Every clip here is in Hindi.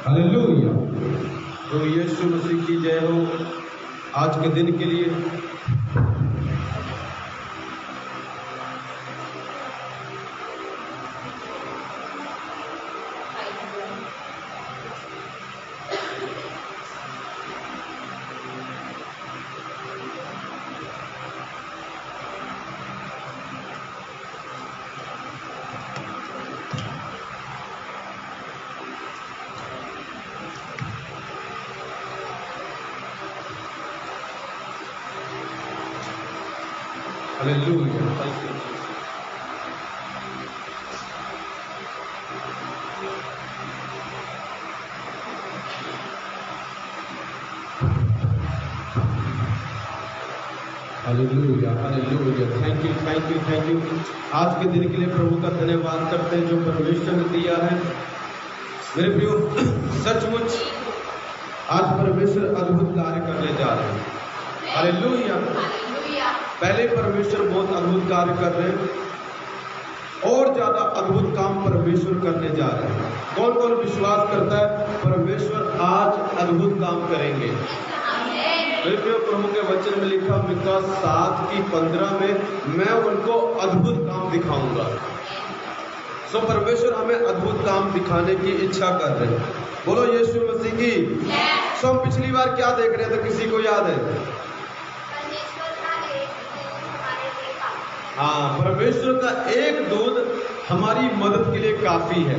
हालेलुया। तो यीशु मसीह की जय हो। आज के दिन के लिए hallelujah. Hallelujah hallelujah. Thank you thank you thank you. आज के दिन के लिए प्रभु का धन्यवाद करते हैं जो परमेश्वर ने दिया है। मेरे प्रियो, सचमुच आज परमेश्वर अद्भुत कार्य करने जा रहे हैं। हालेलुया। पहले परमेश्वर बहुत अद्भुत कार्य कर रहे हैं और ज्यादा अद्भुत काम परमेश्वर करने जा रहे हैं। कौन कौन विश्वास करता है परमेश्वर आज अद्भुत काम करेंगे? प्रभु के वचन में लिखा मिका 7:15 में मैं उनको अद्भुत काम दिखाऊंगा। सो परमेश्वर हमें अद्भुत काम दिखाने की इच्छा कर रहे हैं। बोलो यीशु मसीह की। सो हम पिछली बार क्या देख रहे थे, किसी को याद है? हाँ, परमेश्वर का एक दूत हमारी मदद के लिए काफी है।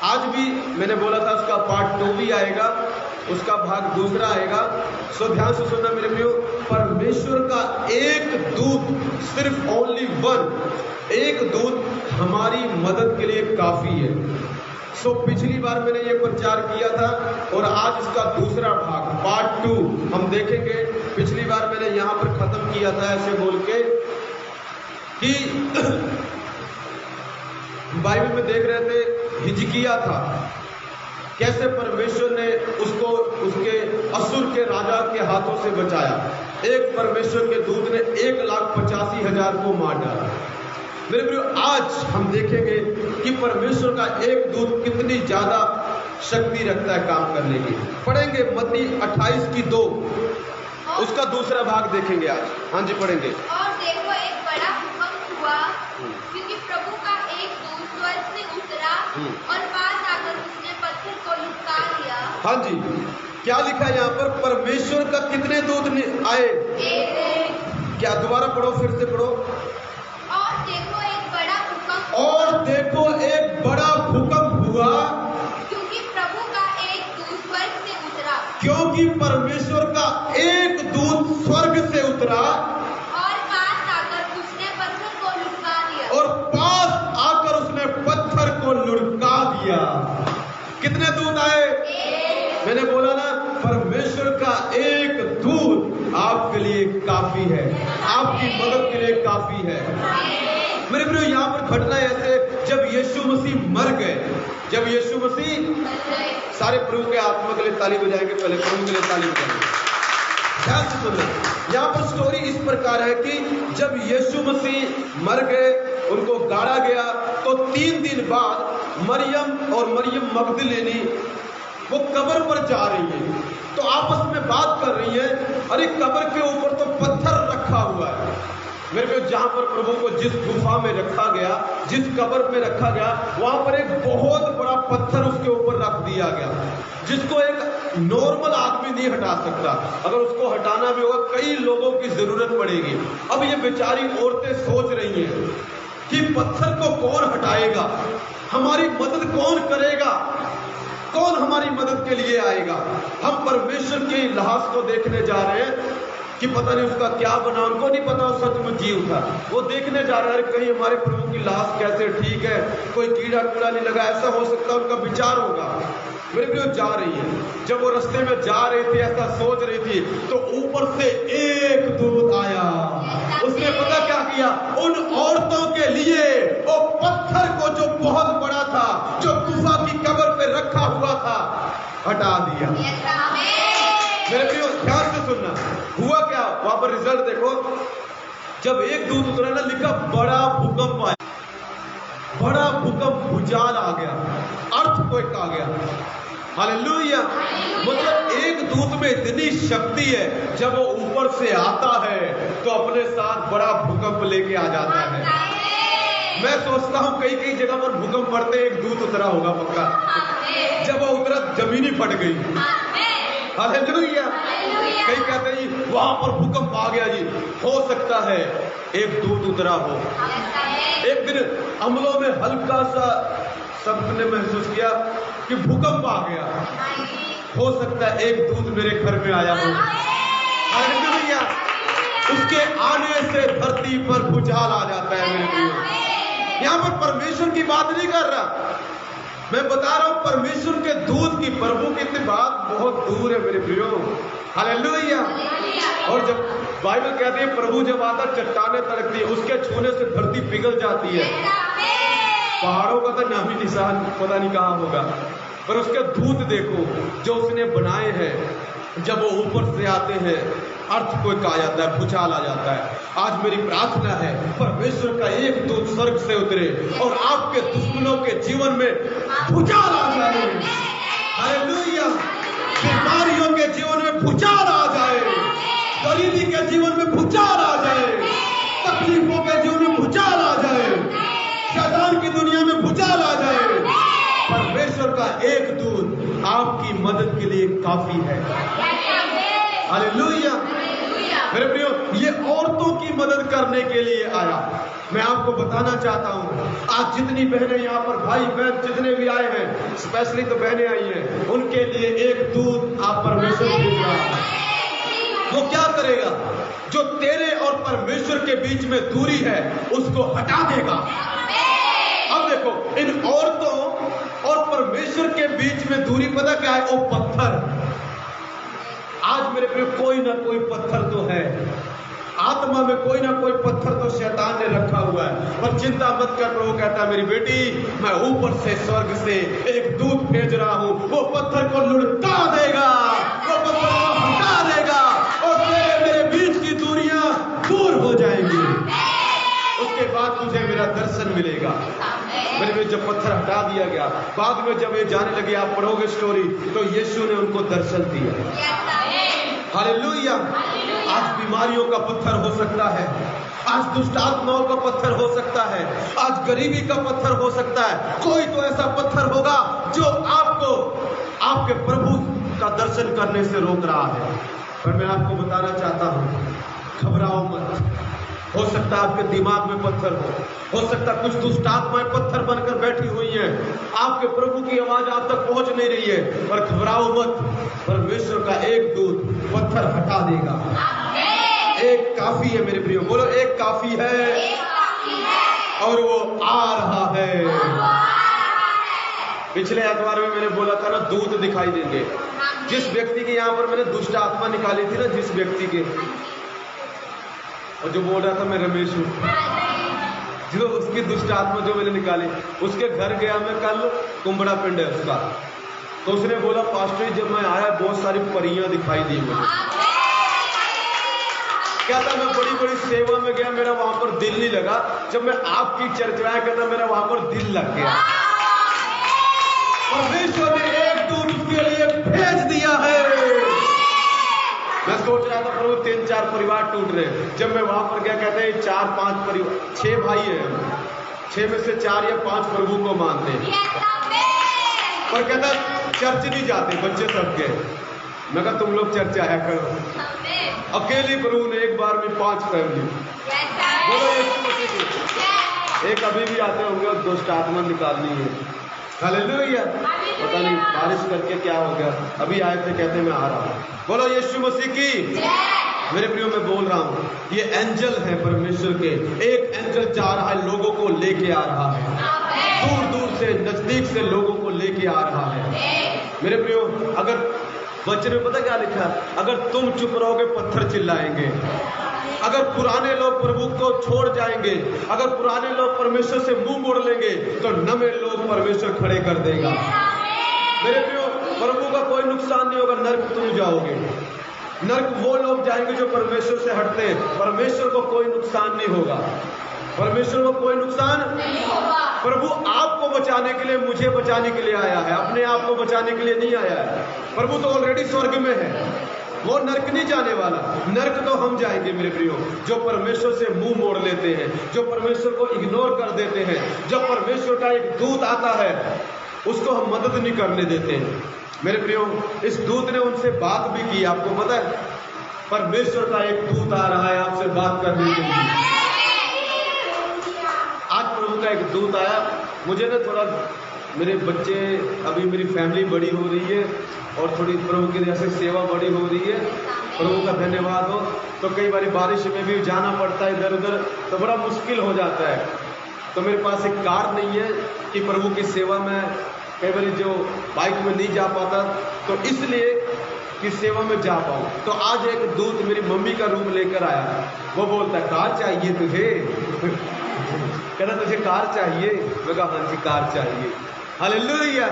आज भी मैंने बोला था उसका पार्ट 2 भी आएगा, उसका भाग दूसरा आएगा। सो ध्यान से सुनना मेरे प्रियो, परमेश्वर का एक दूत, सिर्फ ओनली वन, एक दूत हमारी मदद के लिए काफी है। सो पिछली बार मैंने ये प्रचार किया था और आज इसका दूसरा भाग पार्ट 2 हम देखेंगे। पिछली बार मैंने यहाँ पर खत्म किया था ऐसे बोल के कि बाइबल में देख रहे थे हिजकिया था, कैसे परमेश्वर ने उसको उसके असुर के राजा के हाथों से बचाया। एक परमेश्वर के दूत ने 1,85,000 को मार डाला। मेरे प्रियो, आज हम देखेंगे कि परमेश्वर का एक दूत कितनी ज्यादा शक्ति रखता है काम करने की। पढ़ेंगे मत्ती 28:2, उसका दूसरा भाग देखेंगे आज। हाँ जी, पढ़ेंगे। और देखो एक बड़ा भूकंप हुआ, क्योंकि प्रभु का एक दूत स्वर्ग से उतरा और पास आकर उसने पत्थर को लुढ़का लिया। हाँ जी, क्या लिखा है यहाँ पर? परमेश्वर का कितने दूत आए? क्या? दोबारा पढ़ो, फिर से पढ़ो। और देखो एक बड़ा भूकंप, और देखो एक बड़ा भूकंप हुआ, क्योंकि प्रभु का एक दूत स्वर्ग से उतरा। क्योंकि परमेश्वर का एक दूत स्वर्ग से उतरा और पास आकर उसने पत्थर को लुढ़का दिया। और पास आकर उसने पत्थर को लुढ़का दिया। कितने दूत आए? मैंने बोला ना, परमेश्वर का एक दूत आपके लिए काफी है, आपकी मदद के लिए काफी है। मेरे प्रियो, यहाँ पर घटना ऐसे, जब यीशु मसीह मर गए, जब यीशु मसीह, सारे प्रभु के आत्मा के लिए ताली बजाएंगे, पहले प्रभु के लिए ताली बजाएंगे। ध्यान से सुनना, यहाँ पर स्टोरी इस प्रकार है कि जब यीशु मसीह मर गए, उनको गाड़ा गया, तो 3 दिन बाद मरियम और मरियम मगदलेनी वो कब्र पर जा रही है, तो आपस में बात कर रही है, अरे कब्र के ऊपर तो पत्थर रखा हुआ है। मेरे को जहां पर प्रभु को जिस गुफा में रखा गया, जिस कब्र में रखा गया, वहां पर एक बहुत बड़ा पत्थर उसके ऊपर रख दिया गया, जिसको एक नॉर्मल आदमी नहीं हटा सकता। अगर उसको हटाना भी होगा, कई लोगों की जरूरत पड़ेगी। अब ये बेचारी औरतें सोच रही हैं कि पत्थर को कौन हटाएगा, हमारी मदद कौन करेगा, कौन हमारी मदद के लिए आएगा। हम परमेश्वर की लाश को देखने जा रहे हैं कि पता नहीं उसका क्या बना, उनको नहीं पता वो सचमुच जी उठा। वो देखने जा रहे हैं कहीं हमारे प्रभु की लाश कैसे ठीक है, कोई कीड़ा कूड़ा नहीं लगा, ऐसा हो सकता है उनका विचार होगा। मेरे प्रियो, जा रही है, जब वो रास्ते में जा रही थी, ऐसा सोच रही थी, तो ऊपर से एक दूत आया। उसने पता क्या किया? उन औरतों के लिए वो पत्थर को जो बहुत बड़ा था, जो गुफा की कब्र पे रखा हुआ था, हटा दिया। मेरे प्रियो, ध्यान से सुनना, हुआ क्या वहां पर? रिजल्ट देखो, जब एक दूत उतरा ना, लिखा बड़ा भूकंप आया, बड़ा भूकंप, भूचाल आ गया, अर्थक्वेक आ गया। हालेलुया। मतलब एक दूत में इतनी शक्ति है, जब वो ऊपर से आता है तो अपने साथ बड़ा भूकंप लेके आ जाता है। मैं सोचता हूँ कई कई जगह पर भूकंप पड़ते एक दूत उतरा होगा पक्का। जब वो उतरा जमीन ही फट गई। हालेलुया। कई कहते हैं वहां पर भूकंप आ गया जी, हो सकता है एक दूत उतरा हो। एक दिन अमलों में हल्का सा सबने महसूस किया कि भूकंप आ गया, हो सकता है एक दूत मेरे घर में आया हो। हालेलुया। उसके आने से धरती पर भूचाल आ जाता है मेरे प्रियो। यहाँ पर परमेश्वर की बात नहीं कर रहा, मैं बता रहा हूं परमेश्वर के दूत की, प्रभु की बात बहुत दूर है मेरे प्रियो। हालेलुया। और जब बाइबल कहती है प्रभु जब आता चट्टानें तड़कती है, उसके छूने से धरती पिघल जाती है। पहाड़ों का तो नाम ही निशान पता नहीं कहाँ होगा, पर उसके दूत देखो जो उसने बनाए हैं, जब वो ऊपर से आते हैं अर्थक्वेक आ जाता है, भूचाल आ जाता है। आज मेरी प्रार्थना है परमेश्वर का एक दूत स्वर्ग से उतरे और आपके दुश्मनों के जीवन में भूचाल आ जाए। हालेलुया। बीमारियों के जीवन में भूचाल आ जाए, गरीबी के जीवन में भूचाल आ जाए, तकलीफों के जीवन में भूचाल आ जाए, शैतान की दुनिया में भूचाल आ जाए। परमेश्वर का एक दूत आपकी मदद के लिए काफी है। हालेलुया। मेरे प्रियो, ये औरतों की मदद करने के लिए आया। मैं आपको बताना चाहता हूँ, आज जितनी बहनें यहाँ पर, भाई बहन जितने भी आए हैं, स्पेशली तो बहनें आई हैं, उनके लिए एक दूत आप परमेश्वर भेज रहा है। वो क्या करेगा? जो तेरे और परमेश्वर के बीच में दूरी है उसको हटा देगा। अब देखो, इन औरतों और परमेश्वर के बीच में दूरी पता क्या है? वो पत्थर। आज मेरे पे कोई ना कोई पत्थर तो है, आत्मा में कोई ना कोई पत्थर तो शैतान ने रखा हुआ है। पर चिंता मत कर, प्रभु कहता है मेरी बेटी, मैं ऊपर से स्वर्ग से एक दूत भेज रहा हूं, वो पत्थर को लुढ़का देगा, वो पत्थर को हटा देगा और तेरे मेरे बीच की दूरियां दूर हो जाएंगी। उसके बाद तुझे मेरा दर्शन मिलेगा। मेरे में जब पत्थर हटा दिया गया, बाद में जब ये जाने लगे, आप पढ़ोगे स्टोरी, तो यीशु ने उनको दर्शन दिया। हालेलुया। आज बीमारियों का पत्थर हो सकता है, आज दुष्ट आत्माओं का पत्थर हो सकता है, आज गरीबी का पत्थर हो सकता है। कोई तो ऐसा पत्थर होगा जो आपको आपके प्रभु का दर्शन करने से रोक रहा है। पर मैं आपको बताना चाहता हूं, घबराओ मत। हो सकता है आपके दिमाग में पत्थर हो सकता है कुछ दुष्ट आत्माएं पत्थर बनकर बैठी हुई हैं, आपके प्रभु की आवाज आप तक पहुंच नहीं रही है, पर घबराओ मत, परमेश्वर का एक दूत पत्थर हटा देगा। एक काफी है मेरे प्रियो, बोलो एक काफी है, और वो आ रहा है। पिछले अखबार में मैंने बोला था ना, दूत दिखाई देंगे। जिस व्यक्ति के यहाँ पर मैंने दुष्ट आत्मा निकाली थी ना, जिस व्यक्ति के, और जो बोल रहा था मैं रमेश हूँ, जो उसकी दुष्ट आत्मा जो मैंने निकाली, उसके घर गया मैं कल, कुंबड़ा पिंड है उसका, तो उसने बोला पास्टर जब मैं आया बहुत सारी परियां दिखाई दी मुझे। क्या था, मैं बड़ी बड़ी सेवा में गया, मेरा वहां पर दिल नहीं लगा। जब मैं आपकी चर्चाएं करता, मेरा वहां पर दिल लग गया। परमेश्वर ने एक दूत उसके लिए भेज दिया है। मैं सोच रहा था प्रभु 3-4 परिवार टूट रहे। जब मैं वहां पर गया, कहते हैं 4-5 परिवार, 6 भाई हैं, 6 में से 4 या 5 प्रभु को मानते हैं, पर कहता चर्च नहीं जाते, बच्चे सब गए। मैं कहा तुम लोग चर्च आया करो। अकेले प्रभु ने एक बार में 5 फैमिली, बोलो यीशु मसीह की। एक अभी भी आते होंगे, दुष्ट आत्मा निकालनी है। हालेलुया। पता नहीं बारिश करके क्या हो गया, अभी आए थे, कहते मैं आ रहा हूँ। बोलो यीशु मसीह की। मेरे प्रियो मैं बोल रहा हूँ, ये एंजल है परमेश्वर के। एक एंजल जा रहा है, लोगों को लेके आ रहा है, दूर दूर से नजदीक से लोगों को लेके आ रहा है। मेरे प्रियो, अगर वचन में पता क्या लिखा है, अगर तुम चुप रहोगे पत्थर चिल्लाएंगे। अगर पुराने लोग प्रभु को छोड़ जाएंगे, अगर पुराने लोग परमेश्वर से मुंह मोड़ लेंगे, तो नवे लोग परमेश्वर खड़े कर देगा। मेरे प्रियो, प्रभु का कोई नुकसान नहीं होगा, नर्क तुम जाओगे। नर्क वो लोग जाएंगे जो परमेश्वर से हटते हैं, परमेश्वर को कोई नुकसान नहीं होगा। परमेश्वर को कोई नुकसान नहीं होगा। प्रभु आपको बचाने के लिए, मुझे बचाने के लिए आया है, अपने आप को बचाने के लिए नहीं आया है। प्रभु तो ऑलरेडी स्वर्ग में है, वो नरक नहीं जाने वाला। नरक तो हम जाएंगे मेरे प्रियो, जो परमेश्वर से मुंह मोड़ लेते हैं, जो परमेश्वर को इग्नोर कर देते हैं। जब परमेश्वर का एक दूत आता है उसको हम मदद नहीं करने देते हैं। मेरे प्रियो, इस दूत ने उनसे बात भी की, आपको पता है परमेश्वर का एक दूत आ रहा है आपसे बात करने के लिए। आज प्रभु का एक दूत आया। मुझे ना थोड़ा, मेरे बच्चे, अभी मेरी फैमिली बड़ी हो रही है और थोड़ी प्रभु की जैसे सेवा बड़ी हो रही है, प्रभु का धन्यवाद हो। तो कई बार बारिश में भी जाना पड़ता है इधर उधर, तो बड़ा मुश्किल हो जाता है। तो मेरे पास एक कार नहीं है कि प्रभु की सेवा में कई बार जो बाइक में नहीं जा पाता, तो इसलिए कि सेवा में जा पाऊं। तो आज एक दूत मेरी मम्मी का रूम लेकर आया। वो बोलता है कार चाहिए तुझे? कहता तुझे कार चाहिए? मैं कहा हाँ जी कार चाहिए। हालेलुया।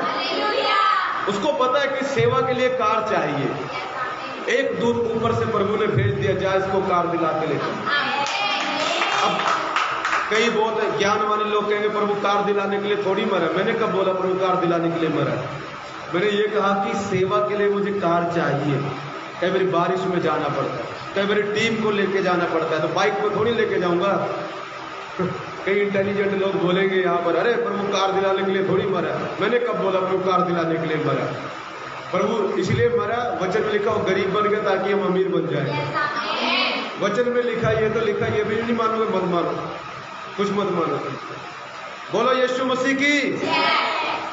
उसको पता है कि सेवा के लिए कार चाहिए। एक दूत ऊपर से प्रभु ने भेज दिया, जा इसको कार दिला के लेकर। अब कई बहुत ज्ञानवान लोग कहेंगे प्रभु कार दिलाने के लिए थोड़ी मरा। मैंने कब बोला प्रभु कार दिलाने के लिए मरा? मैंने ये कहा कि सेवा के लिए मुझे कार चाहिए। कई बार बारिश में जाना पड़ता है, कई बार टीम को लेके जाना पड़ता है, तो बाइक में थोड़ी लेके जाऊंगा। कई इंटेलिजेंट लोग बोलेंगे यहाँ पर, अरे प्रभु कार दिलाने के लिए थोड़ी मरा। मैंने कब बोला प्रभु कार दिलाने के लिए मरा? प्रभु इसलिए मरा, वचन में लिखा वो गरीब बन गया ताकि हम अमीर बन जाए। वचन में लिखा ये तो लिखा, ये भी नहीं मानोगे मत मानो, कुछ मत मानो। बोलो यीशु मसीह की।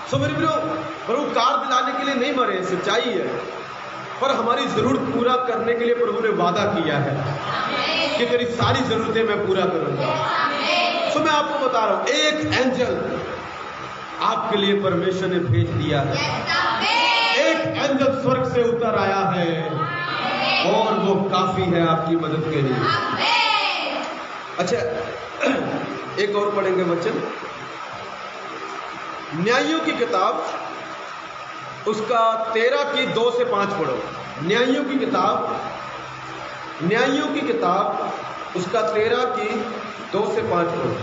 सो मेरे प्रभु कार दिलाने के लिए नहीं मरे, सच्चाई है, पर हमारी जरूरत पूरा करने के लिए प्रभु ने वादा किया है कि तेरी सारी जरूरतें मैं पूरा करूंगा। सो मैं आपको बता रहा हूं, एक एंजल आपके लिए परमेश्वर ने भेज दिया है। एक एंजल स्वर्ग से उतर आया है और वो काफी है आपकी मदद के लिए। अच्छा, एक और पढ़ेंगे वचन, न्यायियों की किताब उसका 13 की 2 से 5 पढ़ो। न्यायियों की किताब उसका 13 की 2 से 5 पढ़ो।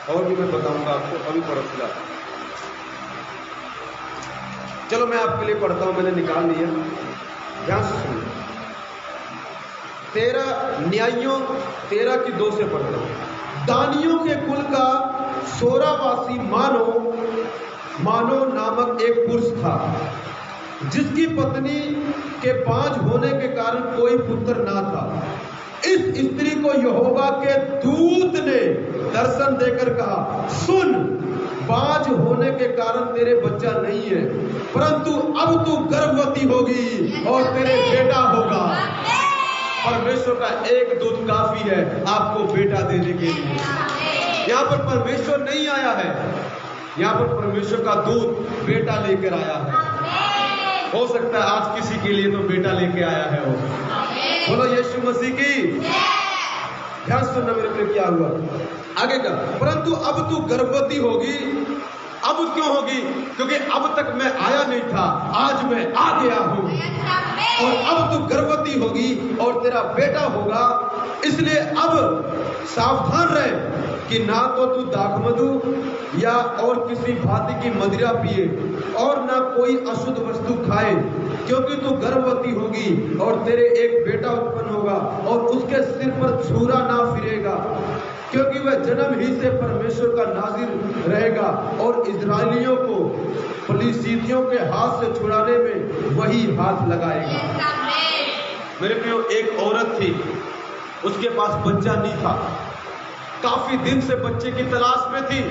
और भी मैं बताऊंगा आपको, अभी पढ़ो फिलहाल। चलो मैं आपके लिए पढ़ता हूं, मैंने निकाल लिया, ध्यान से सुनिए। 13 न्यायियों 13 की 2 से पढ़ लो। दानियों के कुल का सोरावासी मानो नामक एक पुरुष था, जिसकी पत्नी के बांझ होने के कारण कोई पुत्र ना था। इस स्त्री को यहोवा के दूत ने दर्शन देकर कहा, सुन, बांझ होने के कारण तेरे बच्चा नहीं है, परंतु अब तू गर्भवती होगी और तेरे बेटा होगा। परमेश्वर का एक दूत काफी है आपको बेटा देने के लिए। यहाँ पर परमेश्वर नहीं आया है, यहाँ पर परमेश्वर का दूत बेटा लेकर आया है। हो सकता है आज किसी के लिए तो बेटा लेके आया है वो। बोलो यीशु मसीह की। ध्यान सुनना मेरे पे, क्या हुआ आगे का। परंतु अब तू गर्भवती होगी। अब क्यों होगी? क्योंकि अब तक मैं आया नहीं था, आज मैं आ गया हूं, और अब तू गर्भवती होगी और तेरा बेटा होगा। इसलिए अब सावधान रहे कि ना तो तू दाखमधु या और किसी भांति की मदिरा पिए और ना कोई अशुद्ध वस्तु खाए, क्योंकि तू गर्भवती होगी और तेरे एक बेटा उत्पन्न होगा और उसके सिर पर छुरा ना फिरेगा, क्योंकि वह जन्म ही से परमेश्वर का नाज़िर रहेगा और इजरायलियों को फिलिस्तीनियों के हाथ से छुड़ाने में वही हाथ लगाएगा। मेरे प्रियो, एक औरत थी, उसके पास बच्चा नहीं था, काफी दिन से बच्चे की तलाश में थी।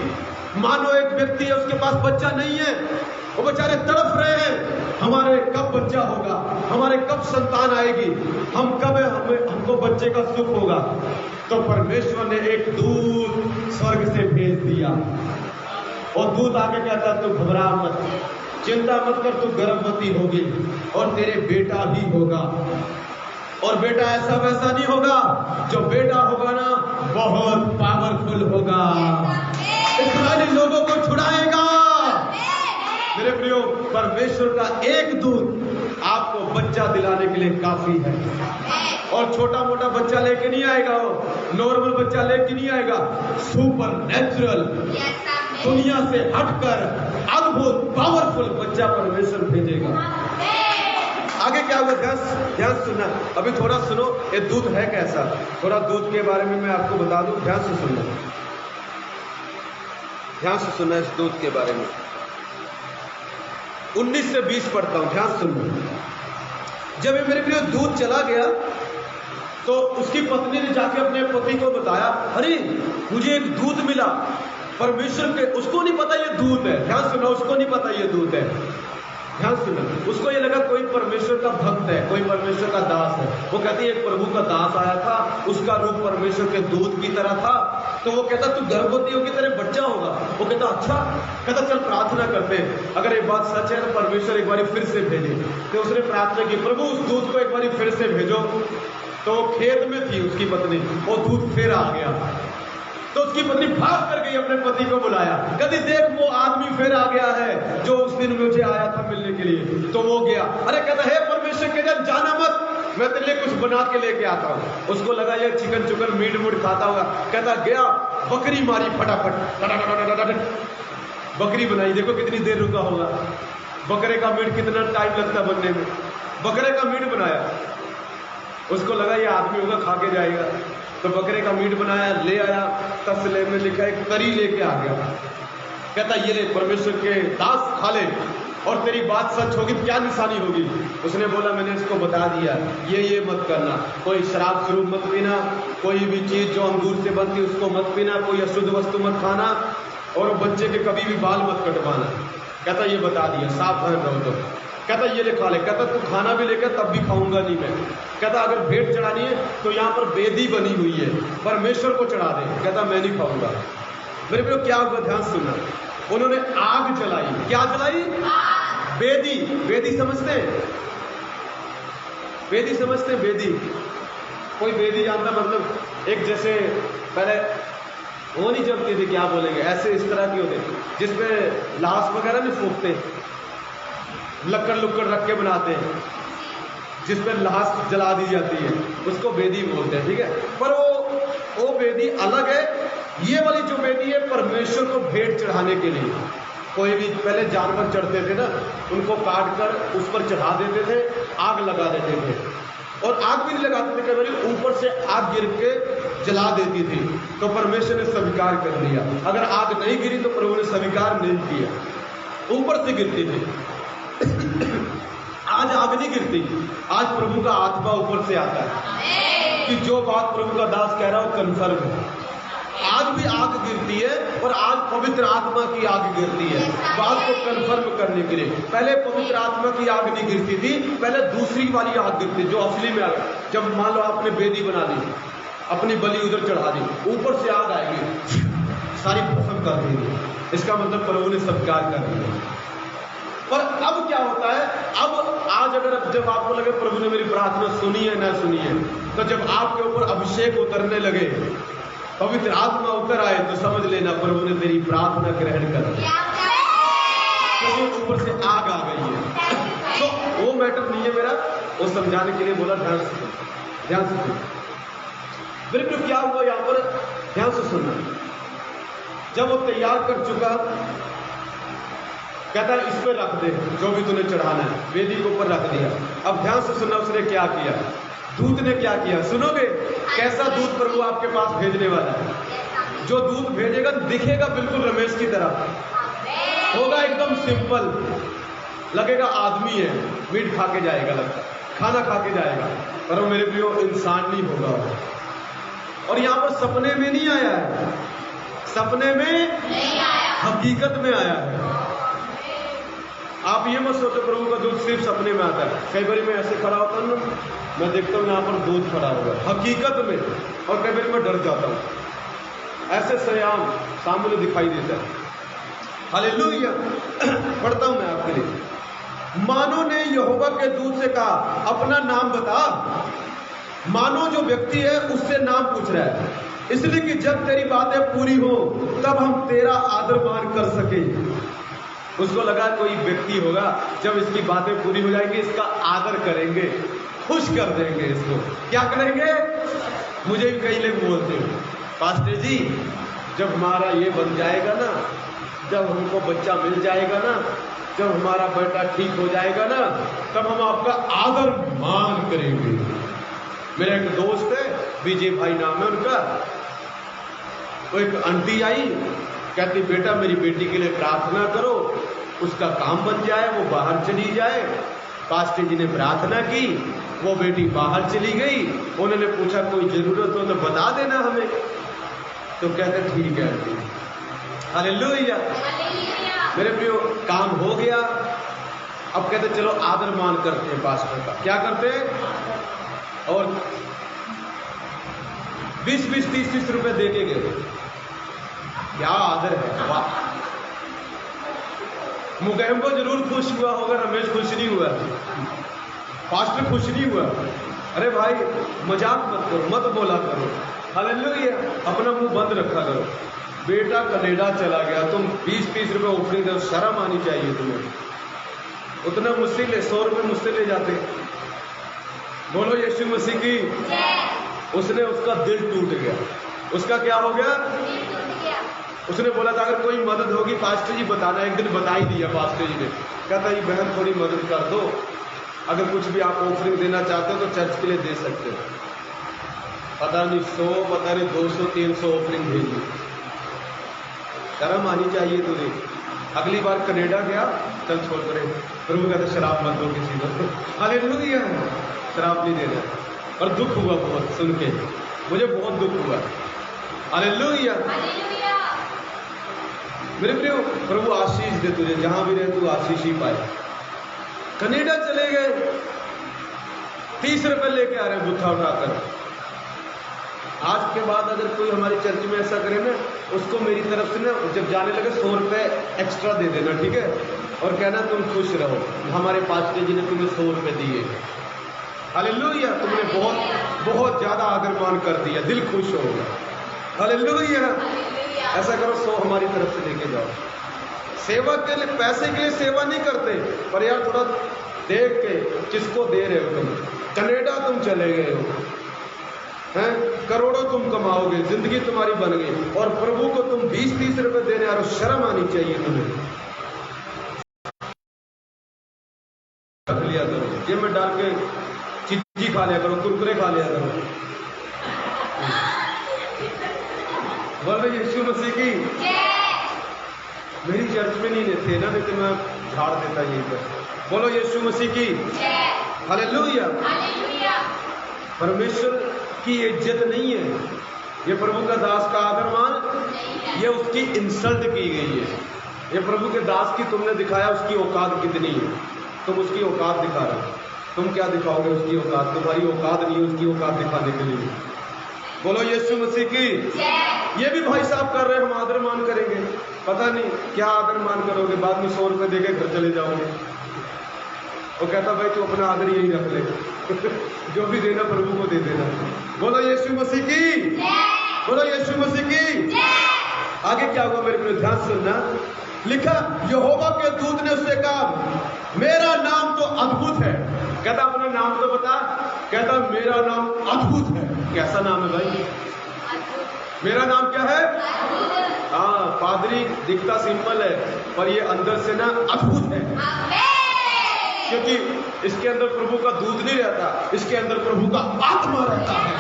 मानो एक व्यक्ति है, उसके पास बच्चा नहीं है, वो बेचारे तड़प रहे हैं, हमारे कब बच्चा होगा, हमारे कब संतान आएगी, हम कब हमको बच्चे का सुख होगा। तो परमेश्वर ने एक दूत स्वर्ग से भेज दिया, और दूत आके कहता तू घबरा मत, चिंता मत कर, तू गर्भवती होगी और तेरे बेटा ही होगा। और बेटा ऐसा वैसा नहीं होगा, जो बेटा होगा ना बहुत पावरफुल होगा, इस्राएली लोगों को छुड़ाएगा। मेरे प्रियो, परमेश्वर का एक दूत आपको बच्चा दिलाने के लिए काफी है। और छोटा मोटा बच्चा लेके नहीं आएगा, वो नॉर्मल बच्चा लेके नहीं आएगा, सुपर नेचुरल, दुनिया से हटकर अद्भुत पावरफुल बच्चा परमेश्वर भेजेगा। आगे क्या हुआ, ध्यान सुनना, अभी थोड़ा सुनो, ये दूध है कैसा, थोड़ा दूध के बारे में मैं आपको बता दूं, ध्यान से सुनना, ध्यान से सुनना इस दूध के बारे में। 19 से 20 पढ़ता हूं, ध्यान सुनना। जब ये मेरे प्रिय दूध चला गया तो उसकी पत्नी ने जाके अपने पति को बताया, अरे मुझे एक दूध मिला परमेश्वर के, उसको नहीं पता ये दूध है, ध्यान सुना, उसको नहीं पता ये दूध है, ध्यान सुना, उसको ये लगा कोई परमेश्वर का भक्त है, कोई परमेश्वर का दास है। वो कहती है एक प्रभु का दास आया था, उसका रूप परमेश्वर के दूध की तरह था, तो वो कहता तू गर्भवती होगी, तेरे बच्चा होगा। वो कहता अच्छा, कहता चल प्रार्थना करते हैं, अगर ये बात सच है तो परमेश्वर एक बार फिर से भेजे। तो उसने प्रार्थना की, प्रभु उस दूध को एक बार फिर से भेजो। तो खेत में थी उसकी पत्नी, वो दूध फिर आ गया, तो उसकी पत्नी भाग कर गई, अपने पति को बुलाया, कहती देख वो आदमी फिर आ गया है जो उस दिन मुझे आया था मिलने के लिए। तो वो गया, अरे कहता है परमेश्वर के जन जाना मत, मैं तेरे लिए कुछ बना के लेके आता हूँ। उसको लगा ये चिकन चुकन मीट मूट खाता होगा, कहता गया बकरी मारी फटाफट, बकरी बनाई, देखो कितनी देर रुका होगा, बकरे का मीट कितना टाइम लगता बनने में, बकरे का मीट बनाया, उसको लगा ये आदमी होगा खा के जाएगा, तो बकरे का मीट बनाया, ले आया, तसले में लिखा एक तरी लेके आ गया, कहता ये ले परमेश्वर के दास खा ले और तेरी बात सच होगी, क्या निशानी होगी। उसने बोला मैंने इसको बता दिया ये मत करना, कोई शराब स्वरूप मत पीना, कोई भी चीज जो अंगूर से बनती उसको मत पीना, कोई अशुद्ध वस्तु मत खाना, और बच्चे के कभी भी बाल मत कटवाना। कहता ये बता दिया, सावधान रहो। तो कहता ये ले खा ले, कहता तू खाना भी लेकर तब भी खाऊंगा नहीं मैं। कहता अगर भेंट चढ़ानी है तो यहाँ पर वेदी बनी हुई है, परमेश्वर को चढ़ा दे। कहता मैं नहीं खाऊंगा। मेरे प्रियो क्या हुआ, ध्यान सुनना, उन्होंने आग जलाई, क्या जलाई, वेदी, वेदी समझते हैं, वेदी समझते हैं, वेदी, कोई वेदी जानता, मतलब एक जैसे पहले वो नहीं जमती थी, क्या बोलेंगे, ऐसे इस तरह की होते जिसपे लाश वगैरह नहीं फूकते, लक्कड़ लुक्कड़ रख के बनाते हैं, जिस पर लाश जला दी जाती है, उसको वेदी बोलते हैं, ठीक है। पर वो वेदी अलग है, ये वाली जो वेदी है परमेश्वर को भेंट चढ़ाने के लिए। कोई भी पहले जानवर चढ़ते थे ना, उनको काट कर उस पर चढ़ा देते थे, आग लगा देते थे, और आग भी नहीं लगाते थे, कई बार ऊपर से आग गिर के जला देती थी, तो परमेश्वर ने स्वीकार कर लिया। अगर आग नहीं गिरी तो प्रभु ने स्वीकार नहीं किया, ऊपर से गिरती थी। आज आग नहीं गिरती, आज प्रभु का आत्मा ऊपर से आता है कि जो बात प्रभु का दास कह रहा है वो कन्फर्म है। आज भी आग गिरती है, और आज पवित्र आत्मा की आग गिरती है बात को कन्फर्म करने के लिए। पहले पवित्र आत्मा की आग नहीं गिरती थी, पहले दूसरी वाली आग गिरती जो असली में आग। जब मान लो आपने वेदी बना ली, अपनी बलि उधर चढ़ा दी, ऊपर से आग आएगी, सारी भस्म कर देगी, इसका मतलब प्रभु ने स्वीकार कर दिया। पर अब क्या होता है, अब आज अगर जब आपको लगे प्रभु ने मेरी प्रार्थना सुनी है ना सुनी है, तो जब आपके ऊपर अभिषेक उतरने लगे, पवित्र आत्मा उतर आए, तो समझ लेना प्रभु ने तेरी प्रार्थना ग्रहण कर ली, क्योंकि ऊपर से आग आ गई है। तो वो मैटर नहीं है मेरा, वो समझाने के लिए बोला, ध्यान से, ध्यान से। बिल्कुल क्या हुआ यहाँ पर, ध्यान से सुनना। जब वो तैयार कर चुका, कहता है इस पे रख दे जो भी तूने चढ़ाना है, वेदी के ऊपर रख दिया। अब ध्यान से सुनना, उसने क्या किया, दूत ने क्या किया, सुनोगे कैसा दूत प्रभु आपके पास भेजने वाला है। जो दूत भेजेगा दिखेगा बिल्कुल रमेश की तरह, होगा एकदम सिंपल, लगेगा आदमी है, मीट खा के जाएगा, लगता खाना खा के जाएगा, पर वो मेरे प्रियो इंसान नहीं होगा। और यहाँ पर सपने में नहीं आया है, सपने में नहीं आया, हकीकत में आया है। आप ये मत सोचो प्रभु का दूध सिर्फ सपने में आता है। कई बार मैं ऐसे खड़ा होता हूँ ना, मैं देखता हूँ यहाँ पर दूध खड़ा होगा हकीकत में, और कई बार मैं डर जाता हूँ, ऐसे सयाम सामने दिखाई देता है। हालेलुया। पढ़ता हूं मैं आपके लिए। मानो ने यहोवा के दूत से कहा, अपना नाम बता। मानो जो व्यक्ति है उससे नाम पूछ रहा है, इसलिए कि जब तेरी बातें पूरी हो तब हम तेरा आदर मान कर सके। उसको लगा कोई व्यक्ति होगा, जब इसकी बातें पूरी हो जाएंगी इसका आदर करेंगे, खुश कर देंगे इसको। क्या करेंगे? मुझे भी कई लोग बोलते हैं, पास्टर जी जब हमारा ये बन जाएगा ना, जब हमको बच्चा मिल जाएगा ना, जब हमारा बेटा ठीक हो जाएगा ना, तब हम आपका आदर मान करेंगे। मेरा एक दोस्त है, विजय भाई नाम है उनका, वो एक आंटी आई, कहती बेटा मेरी बेटी के लिए प्रार्थना करो, उसका काम बन जाए, वो बाहर चली जाए। पास्टर जी ने प्रार्थना की, वो बेटी बाहर चली गई। उन्होंने पूछा कोई जरूरत हो तो बता देना हमें। तो कहते ठीक है आंटी। हालेलुया। मेरे प्रियो, काम हो गया। अब कहते चलो आदर मान करते हैं पास्टर का। क्या करते हैं? और 20-20, 30-30 रुपए दे के गए। क्या आदर है, वाह। मुगैम्बो जरूर खुश हुआ होगा, रमेश खुश नहीं हुआ, पास्टर खुश नहीं हुआ। अरे भाई मजाक मत करो, मत बोला करो। हालेलुया। अपना मुंह बंद रखा करो। बेटा कनाडा चला गया, तुम 20-30 रुपए ऑफरिंग दो, शर्म आनी चाहिए तुम्हें। उतना मुझसे ले, 100 रुपए मुझसे ले जाते। बोलो यीशु मसीह की। उसने, उसका दिल टूट गया। उसका क्या हो गया? उसने बोला था अगर कोई मदद होगी पास्टर जी बताना। एक दिन बता ही दिया पास्टर जी ने। कहता ये बहन थोड़ी मदद कर दो, अगर कुछ भी आप ऑफरिंग देना चाहते हो तो चर्च के लिए दे सकते हो। पता नहीं 100, पता नहीं 200, 300 ऑफरिंग भेजी। शर्म आनी चाहिए तुझे। अगली बार कनाडा गया, चल छोड़ करे, प्रभु कहते शराब मत दो किसी को। हालेलुया। शराब नहीं देना। और दुख हुआ बहुत सुन के, मुझे बहुत दुख हुआ। हालेलुया। मेरे प्रियो, प्रभु आशीष दे तुझे, जहां भी रहे तू आशीष ही पाए। कनाडा चले गए, 30 रुपए लेके आ रहे बुत्था उठाकर। आज के बाद अगर कोई हमारी चर्च में ऐसा करे ना, उसको मेरी तरफ से ना जब जाने लगे 100 रुपए एक्स्ट्रा दे देना, ठीक है? और कहना तुम खुश रहो, हमारे पास्टर जी ने तुम्हें 100 रुपए दिए। हालेलुया। तुमने बहुत बहुत ज्यादा आदर मान कर दिया, दिल खुश होगा। हालेलुया। ऐसा करो, 100 हमारी तरफ से लेके जाओ। सेवा के लिए, पैसे के लिए सेवा नहीं करते, पर यार थोड़ा देख के किसको दे रहे हो तुम। कनाडा तुम चले गए हो, हैं? करोड़ों तुम कमाओगे, जिंदगी तुम्हारी बन गई, और प्रभु को तुम 20-30 रुपए दे रहे हो। शर्म आनी चाहिए तुम्हें। रख लिया करो, जेब में डाल के चिट्ठी खा लिया करो, कुरकुरे खा लिया करो। बोलो यीशु मसीह की। मेरी चर्च में नहीं थे ना, लेकिन मैं झाड़ देता यहीं पर। बोलो यीशु मसीह की। हालेलुया। परमेश्वर की इज्जत नहीं है, ये प्रभु का दास का आदर मान, ये उसकी इंसल्ट की गई है। ये प्रभु के दास की तुमने दिखाया उसकी औकात कितनी है, तुम उसकी औकात दिखा रहे हो। तुम क्या दिखाओगे उसकी औकात? तुम्हारी औकात नहीं है उसकी औकात दिखाने के लिए। बोलो यीशु मसीह की। ये भी भाई साहब कर रहे हैं, हम आदर मान करेंगे। पता नहीं क्या आदर मान करोगे, बाद में 100 रुपए देके घर चले जाओगे। वो कहता भाई तू अपना आदर यही रख ले जो भी देना प्रभु को दे देना। बोलो यीशु मसीह की। बोलो यीशु मसीह की। आगे क्या हुआ मेरे को ध्यान सुनना। लिखा यहोवा के दूत ने उससे कहा मेरा नाम तो अद्भुत है। कहता अपना नाम तो बता। कहता मेरा नाम अद्भुत है। कैसा नाम है भाई? मेरा नाम क्या है? हाँ, पादरी दिखता सिंपल है, पर ये अंदर से ना अद्भुत है, क्योंकि इसके अंदर प्रभु का दूध नहीं रहता, इसके अंदर प्रभु का आत्मा रहता है,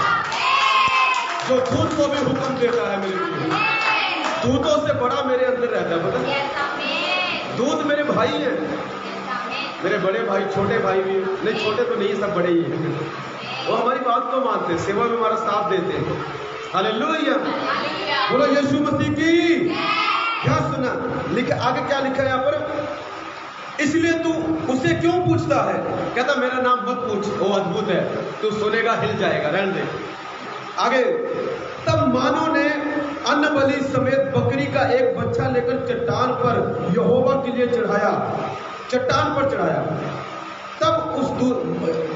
जो दूध को भी हुक्म देता है। मेरे लिए दूतों से बड़ा मेरे अंदर रहता है। पता दूध मेरे भाई है, मेरे बड़े भाई, छोटे भाई भी नहीं, छोटे तो नहीं, सब बड़े ही हैं। वो हमारी बात को मानते, सेवा में हमारा साथ देते हैं। हालेलुया। बोलो यीशु मसीह की। क्या सुना लिखा? आगे क्या लिखा है यहाँ पर? इसलिए तू उसे क्यों पूछता है? कहता मेरा नाम मत पूछ, वो अद्भुत है, तू सुनेगा हिल जाएगा, रहने दे। आगे तब मानो ने अन्न बलि समेत बकरी का एक बच्चा लेकर चट्टान पर यहोवा के लिए चढ़ाया, चट्टान पर चढ़ाया। तब उस दूत,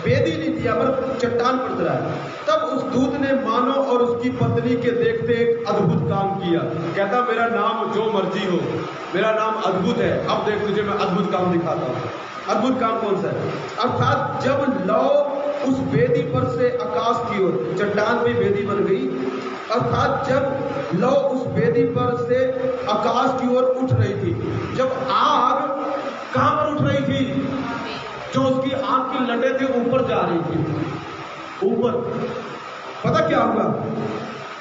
वेदी नहीं दिया पर चट्टान पर चढ़ाया। तब उस दूत ने मानो और उसकी पत्नी के देखते एक अद्भुत काम किया। कहता मेरा नाम जो मर्जी हो, मेरा नाम अद्भुत है, अब देख तुझे मैं अद्भुत काम दिखाता हूँ। अद्भुत काम कौन सा है? अर्थात जब लौ उस वेदी पर से आकाश की ओर, चट्टान भी वेदी बन गई। अर्थात जब लौ उस वेदी पर से आकाश की ओर उठ रही थी, जब आग कहां पर उठ रही थी, जो उसकी आग की लटें थी ऊपर जा रही थी, ऊपर। पता क्या हुआ?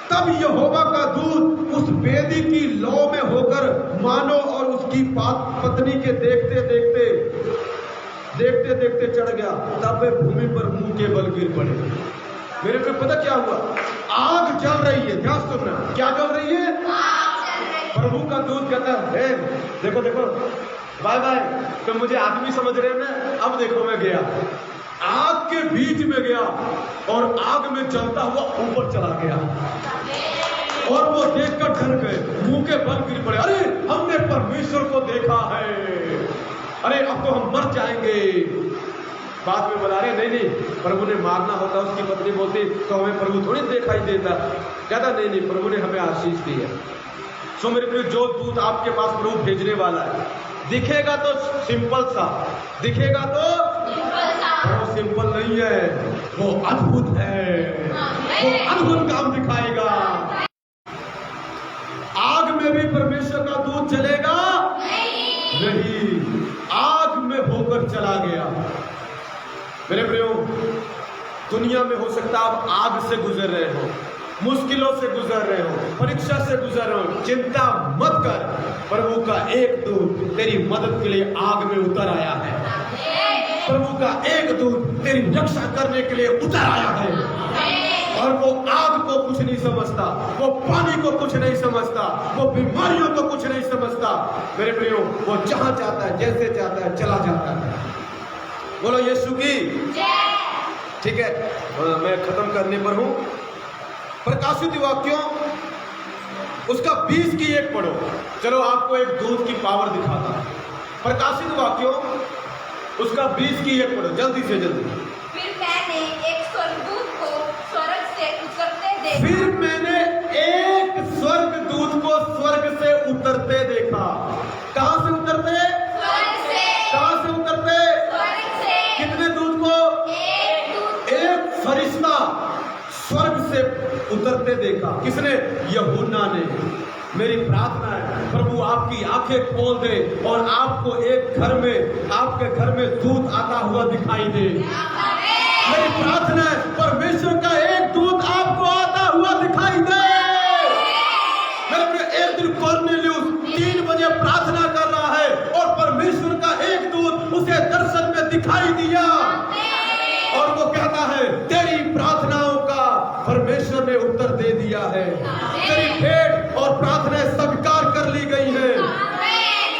तब यहोवा का दूत उस वेदी की लौ में होकर मानो और उसकी पत्नी के देखते देखते चढ़ गया। तब वे भूमि पर मुंह के बल गिर पड़े। मेरे को पता क्या हुआ? आग जल रही है, ध्यान सुनना, क्या जल रही है? प्रभु का दूत कहता है, देखो देखो, बाय बाय, तुम मुझे आदमी समझ रहे हो ना, अब देखो मैं गया, आग के बीच में गया और आग में जलता हुआ ऊपर चला गया। और वो देखकर डर गए, मुंह के बल गिर पड़े। अरे हमने परमेश्वर को देखा है, अरे अब तो हम मर जाएंगे। बाद में बता रहे नहीं, प्रभु ने मारना होता। उसकी पत्नी बोलती तो हमें प्रभु थोड़ी दिखाई देता। कहता नहीं, प्रभु ने हमें आशीष दी है। सो मेरे प्रिय, जो दूत आपके पास प्रभु भेजने वाला है, दिखेगा तो सिंपल सा, दिखेगा तो वो सिंपल नहीं है, वो अद्भुत है, वो अद्भुत काम दिखाएगा। आग में भी परमेश्वर का दूत चलेगा नहीं, आग में होकर चला गया। मेरे प्रियो, दुनिया में हो सकता आप आग से गुजर रहे हो, मुश्किलों से गुजर रहे हो, परीक्षा से गुजर रहे हो, चिंता मत कर। प्रभु का एक दूत तेरी मदद के लिए आग में उतर आया है। प्रभु का एक दूत तेरी रक्षा करने के लिए उतर आया है। और वो आग को कुछ नहीं समझता, वो पानी को कुछ नहीं समझता, वो बीमारियों को कुछ नहीं समझता। मेरे प्रियो, वो जहां चाहता है, जैसे चाहता है, चला जाता है। बोलो यीशु की। ठीक है, मैं खत्म करने पर हूं। प्रकाशित वाक्यों उसका 20 की 1 पढ़ो। चलो आपको एक दूत की पावर दिखाता। प्रकाशित वाक्यों उसका 20 की 1 पढ़ो, जल्दी से जल्दी। फिर मैंने एक स्वर्गदूत को स्वर्ग से उतरते देखा। फिर मैंने एक स्वर्गदूत को स्वर्ग से उतरते देखा। कहां से उतरते? स्वर्ग से। कहां से उतरते? स्वर्ग से। कितने दूत को? एक फरिश्ता स्वर्ग से उतरते देखा। किसने? यूहन्ना ने। मेरी प्रार्थना है प्रभु आपकी आंखें खोल दे और आपको एक घर में, आपके घर में दूत आता हुआ दिखाई दे। मेरी प्रार्थना है परमेश्वर का एक दूत आपको आता हुआ दिखाई दे। मेरे एक दिन कॉर्नेलियुस 3 बजे प्रार्थना कर रहा है और परमेश्वर का एक दूत उसे दर्शन में दिखाई दिया और वो कहता है तेरी प्रार्थनाओं का परमेश्वर ने उत्तर दे दिया है, तेरी भेंट और प्रार्थनाएं स्वीकार कर ली गई है।